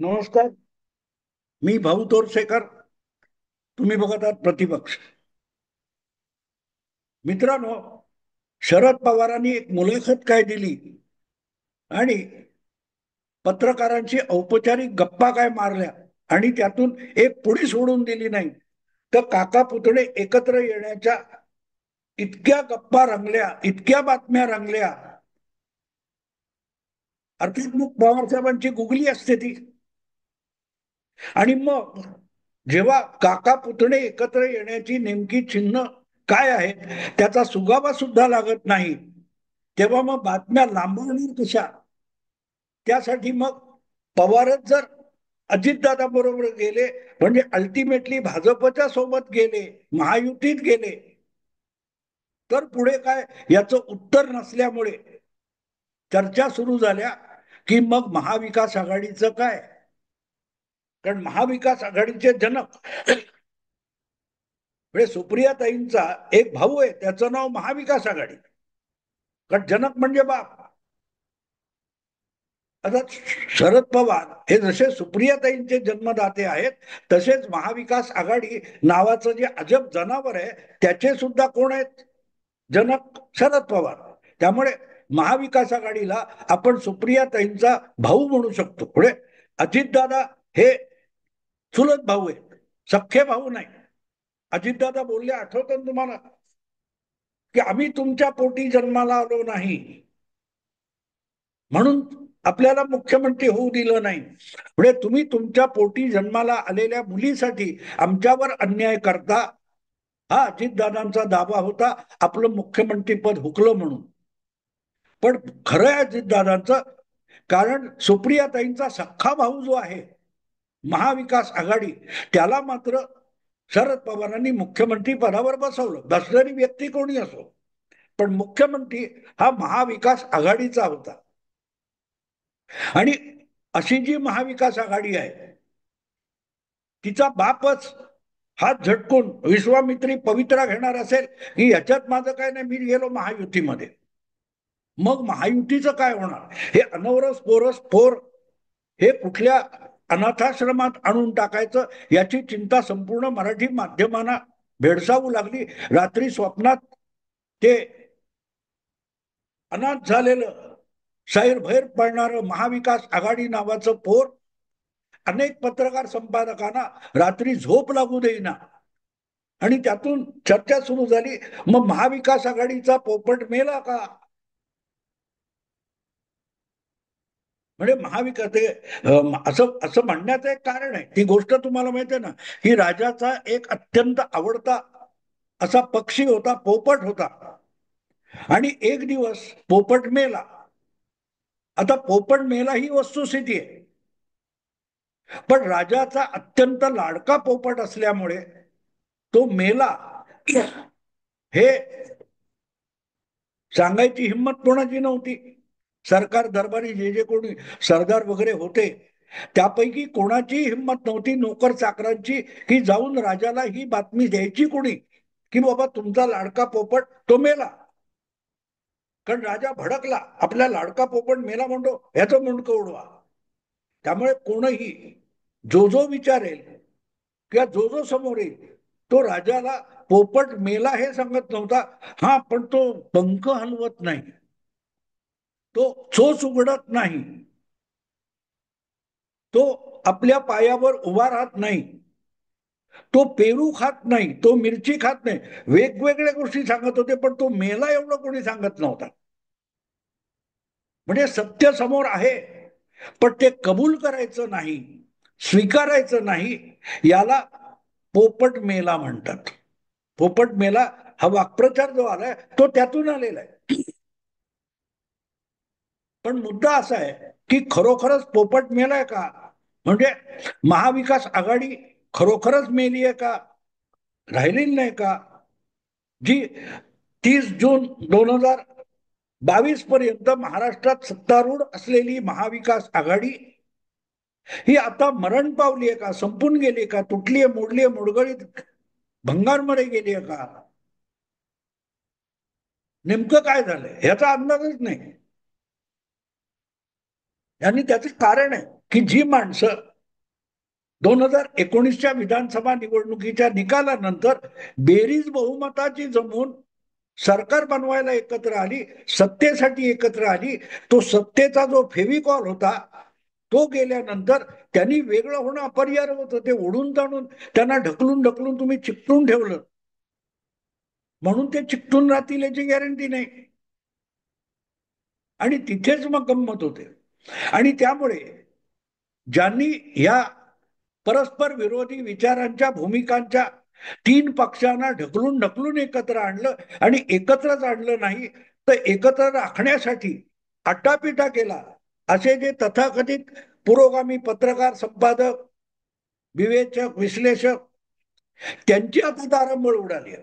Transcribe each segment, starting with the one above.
नमस्कार. मी भाऊ तोरसेकर. तुम्ही बघत आहात प्रतिपक्ष. मित्रांनो, शरद पवारांनी एक मुलाखत काय दिली आणि पत्रकारांची औपचारिक गप्पा काय मारल्या आणि त्यातून एक पुढी सोडून दिली नाही, तर काका पुतळे एकत्र येण्याच्या इतक्या गप्पा रंगल्या, इतक्या बातम्या रंगल्या. अर्थात मग पवार साहेबांची गुगली असते ती. आणि मग जेव्हा काका पुतणे एकत्र येण्याची नेमकी चिन्ह काय आहेत त्याचा सुगावा सुद्धा लागत नाही, तेव्हा मग बातम्या लांबवणार कशा? त्यासाठी मग पवारच जर अजितदादा बरोबर गेले, म्हणजे अल्टिमेटली भाजपच्या सोबत गेले, महायुतीत गेले, तर पुढे काय याचं उत्तर नसल्यामुळे चर्चा सुरू झाल्या की मग महाविकास आघाडीचं काय. कारण महाविकास आघाडीचे जनक म्हणजे सुप्रियाताईंचा एक भाऊ आहे, त्याचं नाव महाविकास आघाडी. कारण जनक म्हणजे बाप. आता शरद पवार हे जसे सुप्रियाताईंचे जन्मदाते आहेत, तसेच महाविकास आघाडी नावाचं जे अजब जनावर आहे त्याचे सुद्धा कोण आहेत? जनक शरद पवार. त्यामुळे महाविकास आघाडीला आपण सुप्रियाताईंचा भाऊ म्हणू शकतो. पुढे अजितदादा हे चुलत भाऊ आहेत, सख्खे भाऊ नाही. अजितदादा बोलले, आठवतं ना तुम्हाला, की आम्ही तुमच्या पोटी जन्माला आलो नाही म्हणून आपल्याला मुख्यमंत्री होऊ दिलं नाही. म्हणजे तुम्ही तुमच्या पोटी जन्माला आलेल्या मुलीसाठी आमच्यावर अन्याय करता, हा अजितदादांचा दावा होता, आपलं मुख्यमंत्री पद हुकलं म्हणून. पण खरं आहे अजितदादांचं, कारण सुप्रियाताईंचा सख्खा भाऊ जो आहे महाविकास आघाडी, त्याला मात्र शरद पवारांनी मुख्यमंत्री पदावर बसवलं. बसणारी व्यक्ती कोणी असो, पण मुख्यमंत्री हा महाविकास आघाडीचा होता. आणि अशी जी महाविकास आघाडी आहे, तिचा बापच हात झटकून विश्वामित्री पवित्रा घेणार असेल की ह्याच्यात माझं काय नाही, मी गेलो महायुतीमध्ये, मग महायुतीचं काय होणार? हे अनवरस पोरस पोर हे कुठल्या अनाथाश्रमात आणून टाकायचं याची चिंता संपूर्ण मराठी माध्यमांना भेडसावू लागली. रात्री स्वप्नात ते अनाथ झालेलं, सैरभैर पडणारं महाविकास आघाडी नावाचं पोर अनेक पत्रकार संपादकांना रात्री झोप लागू देईना. आणि त्यातून चर्चा सुरू झाली, मग महाविकास आघाडीचा पोपट मेला का? म्हणजे महाविकास असं असं म्हणण्याचं एक कारण आहे. ती गोष्ट तुम्हाला माहिती आहे ना, की राजाचा एक अत्यंत आवडता असा पक्षी होता, पोपट होता. आणि एक दिवस पोपट मेला. आता पोपट मेला ही वस्तुस्थिती आहे, पण राजाचा अत्यंत लाडका पोपट असल्यामुळे तो मेला हे सांगायची हिंमत कोणाची नव्हती. सरकार दरबारी जे जे कोणी सरदार वगैरे होते, त्यापैकी कोणाची हिंमत नव्हती नोकर चाकरांची, की जाऊन राजाला ही बातमी द्यायची कोणी, की बाबा तुमचा लाडका पोपट तो मेला. कारण राजा भडकला, आपला लाडका पोपट मेला म्हणतो, ह्याचं मुंडकं उडवा. त्यामुळे कोणही जो जो विचारेल किंवा जो जो समोर येईल, तो राजाला पोपट मेला हे सांगत नव्हता. हा, पण तो पंख हलवत नाही, तो चोच उघडत नाही, तो आपल्या पायावर उभा राहत नाही, तो पेरू खात नाही, तो मिरची खात नाही. वेगवेगळ्या गोष्टी सांगत होते, पण तो मेला एवढं कोणी सांगत नव्हता. म्हणजे सत्य समोर आहे, पण ते कबूल करायचं नाही, स्वीकारायचं नाही, याला पोपट मेला म्हणतात. पोपट मेला हा वाक्प्रचार जो आलाय तो त्यातून आलेला आहे. पण मुद्दा असा आहे की खरोखरच पोपट मेलाय का? म्हणजे महाविकास आघाडी खरोखरच मेली आहे का, राहिलेली नाही का? जी 30 जून 2022 पर्यंत महाराष्ट्रात सत्तारूढ असलेली महाविकास आघाडी ही आता मरण पावली आहे का, संपून गेली का, तुटली आहे, मोडली आहे, मुडगळीत भंगारमध्ये गेली आहे का? नेमकं काय झालंय ह्याचा अंदाजच नाही. आणि त्याचं कारण आहे की जी माणसं 2019च्या विधानसभा निवडणुकीच्या निकालानंतर बेरीज बहुमताची जमून सरकार बनवायला एकत्र आली, सत्तेसाठी एकत्र आली. तो सत्तेचा जो फेविकॉल होता तो गेल्यानंतर त्यांनी वेगळं होणं अपरिहार्य होतं. ते ओढून ताणून त्यांना ढकलून ढकलून तुम्ही चिकटून ठेवलं, म्हणून ते चिकटून राहतील याची गॅरंटी नाही. आणि तिथेच मग गंमत होते. आणि त्यामुळे ज्यांनी या परस्पर विरोधी विचारांच्या भूमिकांच्या तीन पक्षांना ढकलून ढकलून एकत्र आणलं, आणि एकत्रच आणलं नाही तर एकत्र राखण्यासाठी आटापिटा केला, असे जे तथाकथित पुरोगामी पत्रकार, संपादक, विवेचक, विश्लेषक, त्यांची आता तारंबळ उडाली.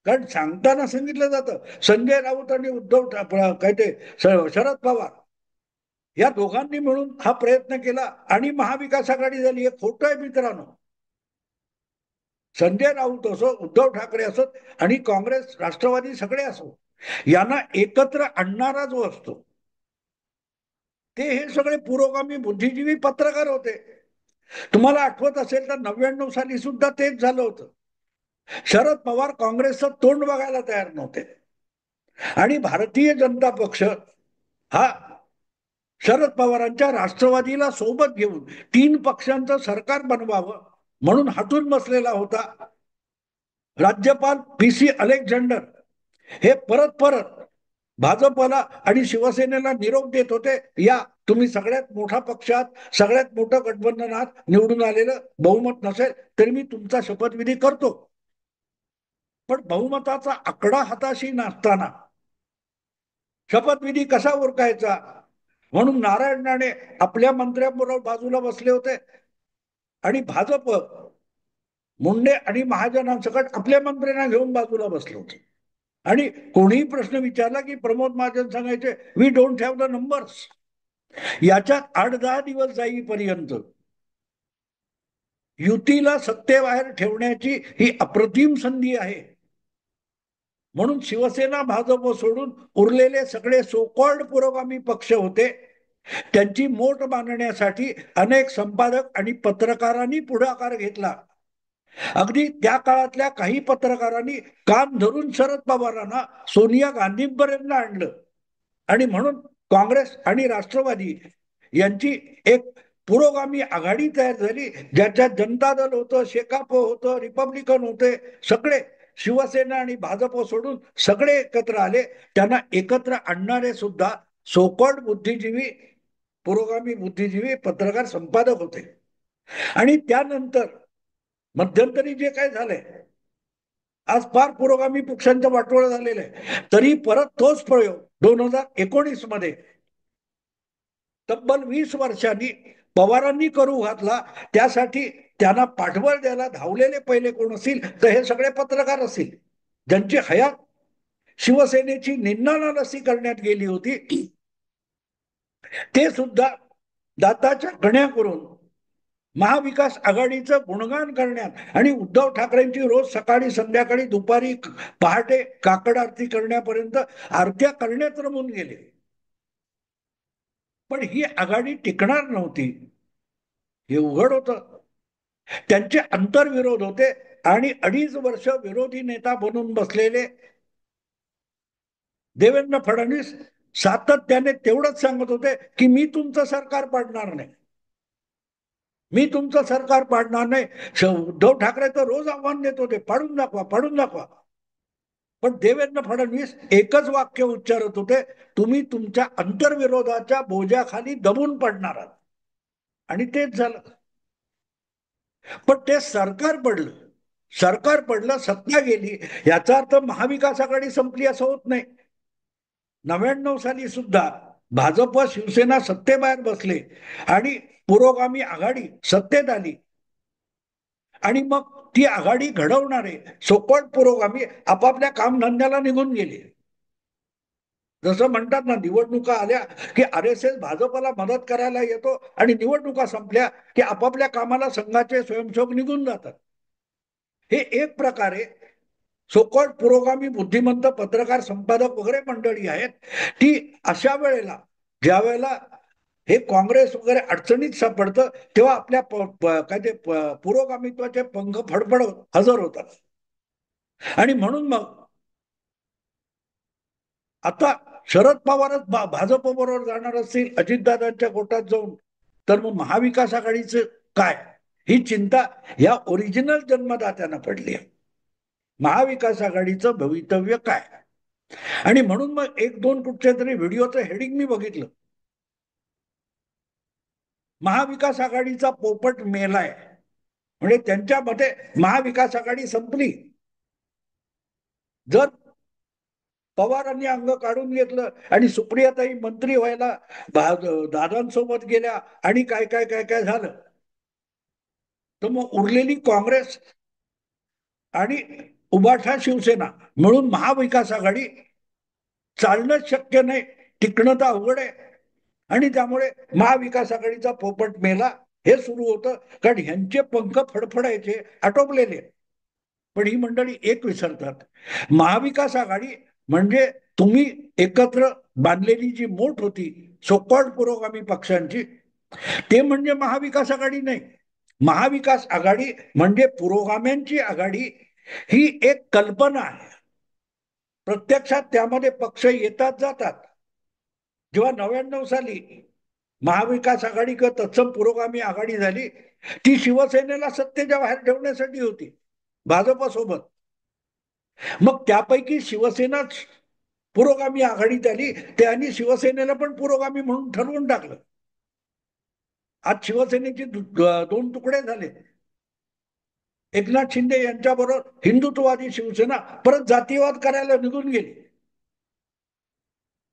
कारण सांगताना सांगितलं जातं संजय राऊत आणि उद्धव काय ते शरद पवार या दोघांनी मिळून हा प्रयत्न केला आणि महाविकास आघाडी झाली. हे खोटं आहे मित्रांनो. संजय राऊत असो, उद्धव ठाकरे असो आणि काँग्रेस, राष्ट्रवादी सगळे असो, यांना एकत्र आणणारा जो असतो ते हे सगळे पुरोगामी बुद्धिजीवी पत्रकार होते. तुम्हाला आठवत असेल तर 99 साली सुद्धा तेच झालं होतं. शरद पवार काँग्रेसचं तोंड बघायला तयार नव्हते, आणि भारतीय जनता पक्ष हा शरद पवारांच्या राष्ट्रवादीला सोबत घेऊन तीन पक्षांचं सरकार बनवावं म्हणून हटून बसलेला होता. राज्यपाल पी.सी. अलेक्झांडर हे परत परत भाजपला आणि शिवसेनेला निरोप देत होते, या तुम्ही सगळ्यात मोठा पक्षात, सगळ्यात मोठं गठबंधनात निवडून आलेलं, बहुमत नसेल तरी मी तुमचा शपथविधी करतो. पण बहुमताचा आकडा हाताशी नसताना शपथविधी कसा उरकायचा म्हणून नारायण राणे आपल्या मंत्र्यांबरोबर बाजूला बसले होते, आणि भाजप मुंडे आणि महाजनांसकट आपल्या मंत्र्यांना घेऊन बाजूला बसले होते. आणि कोणीही प्रश्न विचारला की प्रमोद महाजन सांगायचे we don't have the numbers. याच्यात 8-10 दिवस जाईपर्यंत युतीला सत्तेबाहेर ठेवण्याची ही अप्रतिम संधी आहे. म्हणून शिवसेना, भाजप सोडून उरलेले सगळे सोकॉल्ड पुरोगामी पक्ष होते, त्यांची मोठ बांधण्यासाठी अनेक संपादक आणि पत्रकारांनी पुढाकार घेतला. अगदी त्या काळातल्या काही पत्रकारांनी कान धरून शरद पवारांना सोनिया गांधींपर्यंत आणलं, आणि म्हणून काँग्रेस आणि राष्ट्रवादी यांची एक पुरोगामी आघाडी तयार झाली, ज्याच्यात जनता दल होतं, शेकाप होतं, रिपब्लिकन होते, सगळे शिवसेना आणि भाजप सोडून सगळे एकत्र आले. त्यांना एकत्र आणणारे सुद्धा सोकॉल्ड बुद्धिजीवी, पुरोगामी बुद्धिजीवी पत्रकार, संपादक होते. आणि त्यानंतर मध्यंतरी जे काय झालंय, आज फार पुरोगामी पक्षांचं वाटोळं झालेलं आहे, तरी परत तोच प्रयोग 2019 मध्ये तब्बल 20 वर्षांनी पवारांनी करू घातला. त्यासाठी त्यांना पाठबळ द्यायला धावलेले पहिले कोण असतील तर हे सगळे पत्रकार असतील, ज्यांची हयात शिवसेनेची निन्नानालसी करण्यात गेली होती. ते सुद्धा दाताच्या कण्या करून महाविकास आघाडीचं गुणगान करण्यात आणि उद्धव ठाकरेंची रोज सकाळी, संध्याकाळी, दुपारी, पहाटे काकड आरती करण्यापर्यंत आरत्या करण्यात रमून गेले. पण ही आघाडी टिकणार नव्हती हे उघड होतं. त्यांचे अंतर्विरोध होते, आणि 2.5 वर्ष विरोधी नेता बनून बसलेले देवेंद्र फडणवीस सातत्याने तेवढंच सांगत होते की मी तुमचं सरकार पाडणार नाही, मी तुमचं सरकार पाडणार नाही. उद्धव ठाकरे तर रोज आव्हान देत होते, पाडून दाखवा, पाडून दाखवा. पण देवेंद्र फडणवीस एकच वाक्य उच्चारत होते, तुम्ही तुमच्या अंतर्विरोधाच्या बोजाखाली दबून पडणार आहात. आणि तेच झालं. पण ते सरकार पडलं, सरकार पडलं, सत्ता गेली, याचा अर्थ महाविकास आघाडी संपली असं होत नाही. 99 साली सुद्धा भाजप, शिवसेना सत्तेबाहेर बसले आणि पुरोगामी आघाडी सत्तेत आली, आणि मग ती आघाडी घडवणारे सोकॉल्ड पुरोगामी आपापल्या कामधंद्याला निघून गेले. जसं म्हणतात ना, निवडणुका आल्या की RSS भाजपला मदत करायला येतो, आणि निवडणुका संपल्या की आपापल्या कामाला संघाचे स्वयंसेवक निघून जातात. हे एक प्रकारे सोकॉल्ड पुरोगामी बुद्धिमंत पत्रकार, संपादक वगैरे मंडळी आहेत, ती अशा वेळेला, ज्या वेळेला हे काँग्रेस वगैरे अडचणीत सापडतं, तेव्हा आपल्या काय ते पुरोगामित्वाचे पंख फडफडत हजर होतात. आणि म्हणून मग आता शरद पवारच भाजप बरोबर जाणार असतील अजितदादांच्या गोटात जाऊन, तर मग महाविकास आघाडीचं काय, ही चिंता या ओरिजिनल जन्मदात्यांना पडली आहे. महाविकास आघाडीचं भवितव्य काय. आणि म्हणून मग एक दोन कुठच्या तरी व्हिडिओचं हेडिंग मी बघितलं, महाविकास आघाडीचा पोपट मेलाय. म्हणजे त्यांच्या मते महाविकास आघाडी संपली. जर पवारांनी अंग काढून घेतलं आणि सुप्रियाताई मंत्री व्हायला दादांसोबत गेल्या आणि काय काय काय काय झालं, तर मग उरलेली काँग्रेस आणि उभाठा शिवसेना मिळून महाविकास आघाडी चालणंच शक्य नाही, टिकणं तर अवघड आहे. आणि त्यामुळे महाविकास आघाडीचा पोपट मेला हे सुरू होतं, कारण ह्यांचे पंख फडफडायचे आटोपलेले. पण ही मंडळी एक विसरतात, महाविकास आघाडी म्हणजे तुम्ही एकत्र बांधलेली जी मोठ होती सोकॉल्ड पुरोगामी पक्षांची, ते म्हणजे महाविकास आघाडी नाही. महाविकास आघाडी म्हणजे पुरोगाम्यांची आघाडी, ही एक कल्पना आहे. प्रत्यक्षात त्यामध्ये पक्ष येतात जातात. जेव्हा 99 साली महाविकास आघाडी किंवा तत्सम पुरोगामी आघाडी झाली, ती शिवसेनेला सत्तेच्या बाहेर ठेवण्यासाठी होती भाजपसोबत. मग त्यापैकी शिवसेनाच पुरोगामी आघाडीत आली, त्यांनी शिवसेनेला पण पुरोगामी म्हणून ठरवून टाकलं. आज शिवसेनेचे दोन तुकडे झाले. एकनाथ शिंदे यांच्याबरोबर हिंदुत्ववादी शिवसेना परत जातीयवाद करायला निघून गेली.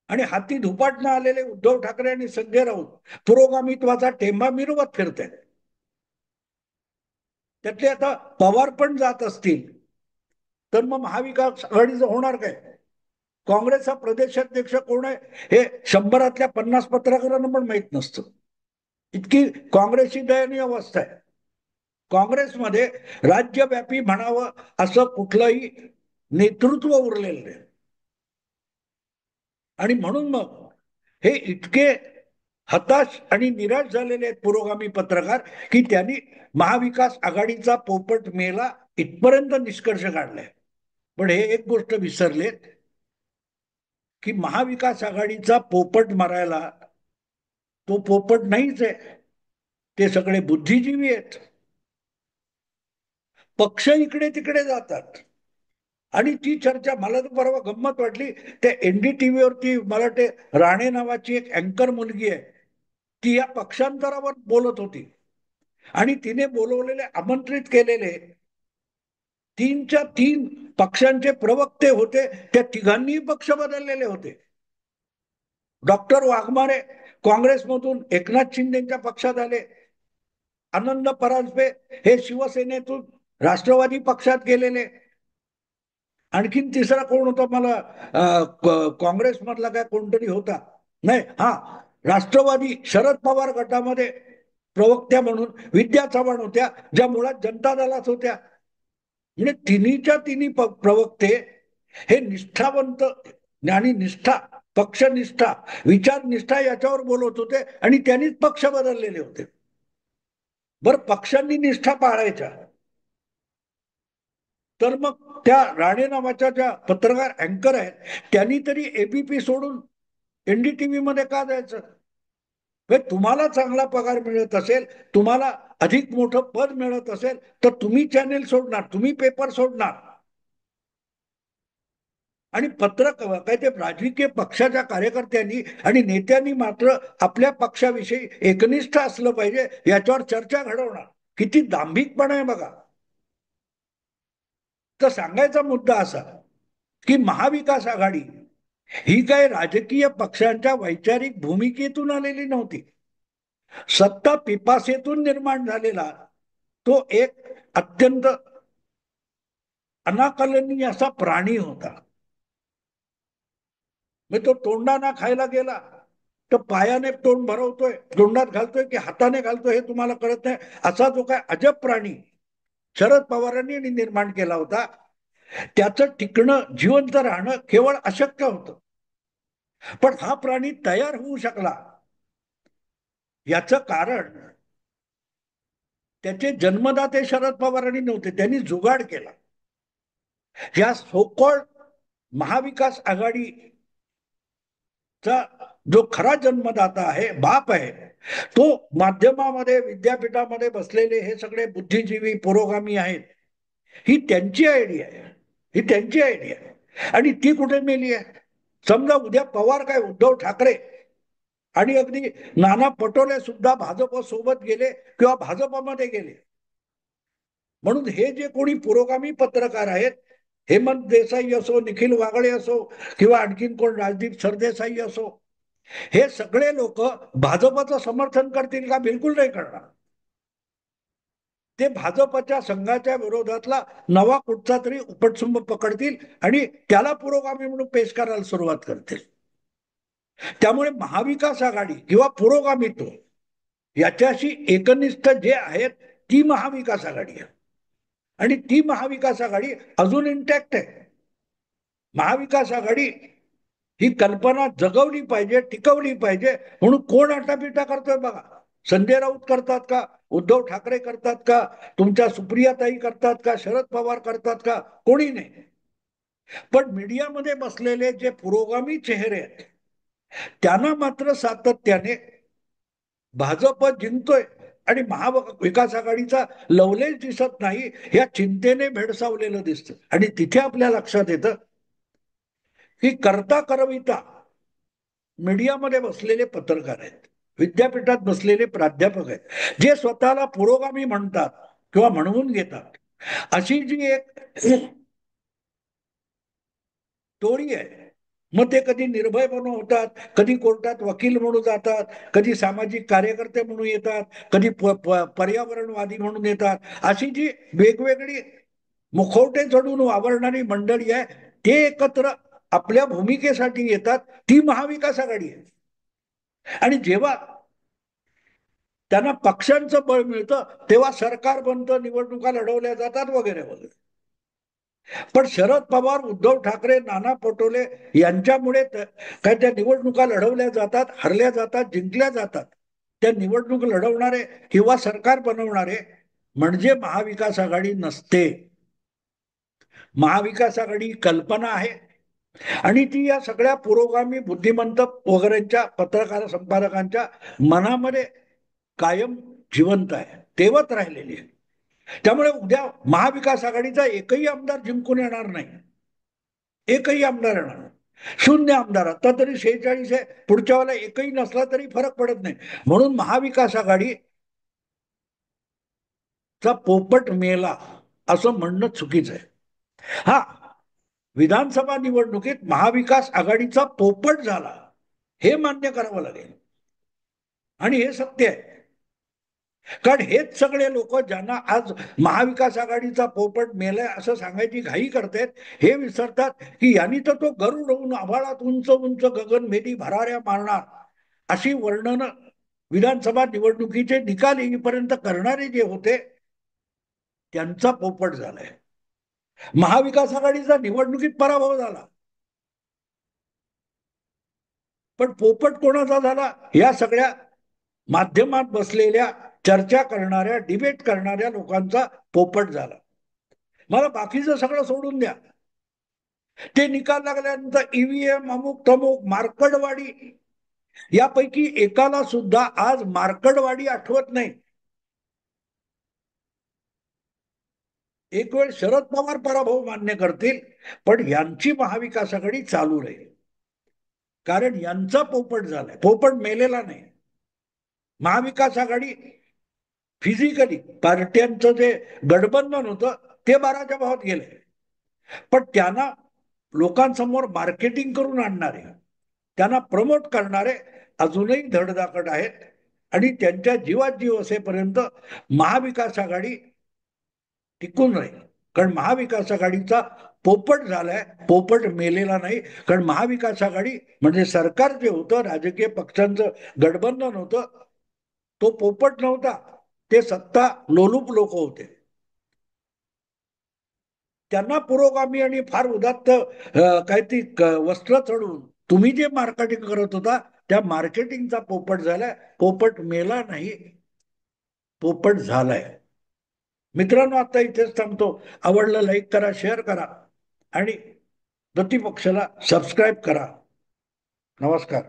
आणि हाती धुपाटणं आलेले उद्धव ठाकरे आणि संजय राऊत पुरोगामित्वाचा टेंबा मिरवत फिरत आहेत. त्यातले आता पवार पण जात असतील, तर मग महाविकास आघाडीचं होणार काय. काँग्रेसचा प्रदेशाध्यक्ष कोण आहे हे 100तल्या 50 पत्रकारांना पण माहित नसतं. इतकी काँग्रेसची दयनीय अवस्था आहे. काँग्रेसमध्ये राज्यव्यापी म्हणावं असं कुठलंही नेतृत्व उरलेलं नाही. आणि म्हणून मग हे इतके हताश आणि निराश झालेले आहेत पुरोगामी पत्रकार, की त्यांनी महाविकास आघाडीचा पोपट मेला इथपर्यंत निष्कर्ष काढलाय. पण हे एक गोष्ट विसरलेत, की महाविकास आघाडीचा पोपट मारायला तो पोपट नाहीच आहे, ते सगळे बुद्धिजीवी आहेत. पक्ष इकडे तिकडे जातात. आणि ती चर्चा मला तर परवा गंमत वाटली, त्या NDTV वरती मला वाटते राणे नावाची एक अँकर मुलगी आहे, ती या पक्षांतरावर बोलत होती. आणि तिने बोलवलेले आमंत्रित केलेले 3च्या 3 पक्षांचे प्रवक्ते होते, त्या तिघांनी पक्ष बदललेले होते. डॉक्टर वाघमारे काँग्रेसमधून एकनाथ शिंदेच्या पक्षात आले. आनंद परांजपे हे शिवसेनेतून राष्ट्रवादी पक्षात गेलेले. आणखीन तिसरा कोण होता, मला काँग्रेसमधला काय कोणतरी होता, नाही हा, राष्ट्रवादी शरद पवार गटामध्ये प्रवक्त्या म्हणून विद्या चव्हाण होत्या, ज्या मुळात जनता दलात होत्या. म्हणजे तिन्हीच्या तिन्ही प्रवक्ते हे निष्ठावंत, ज्ञानीनिष्ठा, पक्षनिष्ठा, विचारनिष्ठा याच्यावर बोलत होते आणि त्यांनीच पक्ष बदललेले होते. बर, पक्षांनी निष्ठा पाळायच्या, तर मग त्या राणे नावाच्या ज्या पत्रकार अँकर आहेत, त्यांनी तरी ABP सोडून NDTV मध्ये का जायचं. तुम्हाला चांगला पगार मिळत असेल, तुम्हाला अधिक मोठं पद मिळत असेल, तर तुम्ही चॅनेल सोडणार, तुम्ही पेपर सोडणार. आणि काय ते राजकीय पक्षाच्या कार्यकर्त्यांनी आणि नेत्यांनी मात्र आपल्या पक्षाविषयी एकनिष्ठ असलं पाहिजे, याच्यावर चर्चा घडवणार. किती दांभिकपणा आहे बघा. तर सांगायचा मुद्दा असा, की महाविकास आघाडी ही काही राजकीय पक्षांच्या वैचारिक भूमिकेतून आलेली नव्हती. सत्ता पिपासेतून निर्माण झालेला तो एक अत्यंत अनाकलनीय असा प्राणी होता. तो तोंडाना खायला गेला तर पायाने तोंड भरवतोय, तोंडात घालतोय की हाताने घालतोय हे तुम्हाला कळत नाही, असा जो काय अजब प्राणी शरद पवारांनी निर्माण केला होता, त्याचं टिकणं, जिवंत राहणं केवळ अशक्य होतं. पण हा प्राणी तयार होऊ शकला याचं कारण त्याचे जन्मदाते शरद पवारांनी नव्हते, त्यांनी जुगाड केला. या सोकॉल्ड महाविकास आघाडीचा जो खरा जन्मदाता आहे, बाप आहे, तो माध्यमामध्ये विद्यापीठामध्ये बसलेले हे सगळे बुद्धिजीवी पुरोगामी आहेत. ही त्यांची आयडिया आहे, ही त्यांची आयडिया आहे. आणि ती कुठे मेली आहे? समजा उद्या पवार काय उद्धव ठाकरे आणि अगदी नाना पटोले सुद्धा भाजप सोबत गेले किंवा भाजपमध्ये गेले, म्हणून हे जे कोणी पुरोगामी पत्रकार आहेत, हेमंत देसाई असो, निखिल वागळे असो, किंवा आणखीन कोण राजदीप सरदेसाई असो, हे सगळे लोक भाजपचं समर्थन करतील का? बिलकुल नाही करणार. ते भाजपच्या संघाच्या विरोधातला नवा कुठचा तरी उपटसुंब पकडतील आणि त्याला पुरोगामी म्हणून पेश करायला सुरुवात करतील. त्यामुळे महाविकास आघाडी किंवा पुरोगामित्व याच्याशी एकनिष्ठ जे आहेत ती महाविकास आघाडी आहे. आणि ती महाविकास आघाडी अजून इंटॅक्ट आहे. महाविकास आघाडी ही कल्पना जगवली पाहिजे, टिकवली पाहिजे. म्हणून कोण आटापिटा करतोय बघा. संजय राऊत करतात का? उद्धव ठाकरे करतात का? तुमच्या सुप्रियाताई करतात का? शरद पवार करतात का? कोणी नाही. पण मीडियामध्ये बसलेले जे पुरोगामी चेहरे आहेत त्यांना मात्र सातत्याने भाजप जिंकतोय आणि महाविकास आघाडीचा लवलेश दिसत नाही, या चिंतेने भेडसावलेलं दिसतं. आणि तिथे आपल्या लक्षात येतं की करता करविता मीडियामध्ये बसलेले पत्रकार आहेत, विद्यापीठात बसलेले प्राध्यापक आहेत, जे स्वतःला पुरोगामी म्हणतात किंवा म्हणवून घेतात. अशी जी एक टोळी आहे, मग ते कधी निर्भय म्हणून होतात, कधी कोर्टात वकील म्हणून जातात, कधी सामाजिक कार्यकर्ते म्हणून येतात, कधी पर्यावरणवादी म्हणून येतात. अशी जी वेगवेगळी मुखवटे चढून वावरणारी मंडळी आहे, ते एकत्र आपल्या भूमिकेसाठी येतात. ती महाविकास आघाडी आहे. आणि जेव्हा त्यांना पक्षांचं बळ मिळतं तेव्हा सरकार बनतं, निवडणुका लढवल्या जातात वगैरे वगैरे. पण शरद पवार, उद्धव ठाकरे, नाना पटोले यांच्यामुळे काय त्या निवडणुका लढवल्या जातात, हरल्या जातात, जिंकल्या जातात. त्या निवडणूक लढवणारे किंवा सरकार बनवणारे म्हणजे महाविकास आघाडी नसते. महाविकास आघाडी कल्पना आहे आणि ती या सगळ्या पुरोगामी बुद्धिमंत वगैरेच्या पत्रकार संपादकांच्या मनामध्ये कायम जिवंत आहे, तेवत राहिलेली आहे. त्यामुळे उद्या महाविकास आघाडीचा एकही आमदार जिंकून येणार नाही, एकही आमदार येणार नाही. शून्य आमदार. आता तरी 46 आहे, पुढच्या वेळेला एकही नसला तरी फरक पडत नाही. म्हणून महाविकास आघाडीचा पोपट मेला असं म्हणणं चुकीचं आहे. हा, विधानसभा निवडणुकीत महाविकास आघाडीचा पोपट झाला हे मान्य करावं लागेल आणि हे सत्य आहे. कारण हेच सगळे लोक ज्यांना आज महाविकास आघाडीचा पोपट मेलाय असं सांगायची घाई करतायत, हे विसरतात की यांनी तर तो गरुड होऊन आभाळात उंच उंच गगनभेदी भराऱ्या मारणार अशी वर्णन विधानसभा निवडणुकीचे निकाल येईपर्यंत करणारे जे होते त्यांचा पोपट झालाय. महाविकास आघाडीचा निवडणुकीत पराभव झाला, पण पोपट कोणाचा झाला? या सगळ्या माध्यमात बसलेल्या चर्चा करणाऱ्या, डिबेट करणाऱ्या लोकांचा पोपट झाला. मला बाकीचं सगळं सोडून द्या. ते निकाल लागल्यानंतर ईव्हीएम अमुक तमुक मार्कडवाडी, यापैकी एकाला सुद्धा आज मार्कडवाडी आठवत नाही. एक वेळ शरद पवार पराभव मान्य करतील, पण यांची महाविकास आघाडी चालू राहील, कारण यांचा पोपट झालाय. पोपट मेलेला नाही. महाविकास आघाडी फिजिकली पार्ट्यांचं जे गठबंधन होतं ते 12च्या भावात गेले, पण त्यांना लोकांसमोर मार्केटिंग करून आणणारे, त्यांना प्रमोट करणारे अजूनही धडधाकट आहेत आणि त्यांच्या जीवात जीव असेपर्यंत महाविकास आघाडी टिकून राहील. कारण महाविकास आघाडीचा पोपट झालाय, पोपट मेलेला नाही. कारण महाविकास आघाडी म्हणजे सरकार जे होतं, राजकीय पक्षांचं गठबंधन होतं, तो पोपट नव्हता, ते सत्ता लोलूप लोक होते. त्यांना पुरोगामी आणि फार उदात्त काय ती वस्त्र चढवून तुम्ही जे मार्केटिंग करत होता त्या मार्केटिंगचा पोपट झालाय. पोपट मेला नाही, पोपट झालाय. मित्रांनो, आता इथेच थांबतो. आवडलं लाईक करा, शेअर करा आणि प्रतिपक्षाला सबस्क्राईब करा. नमस्कार.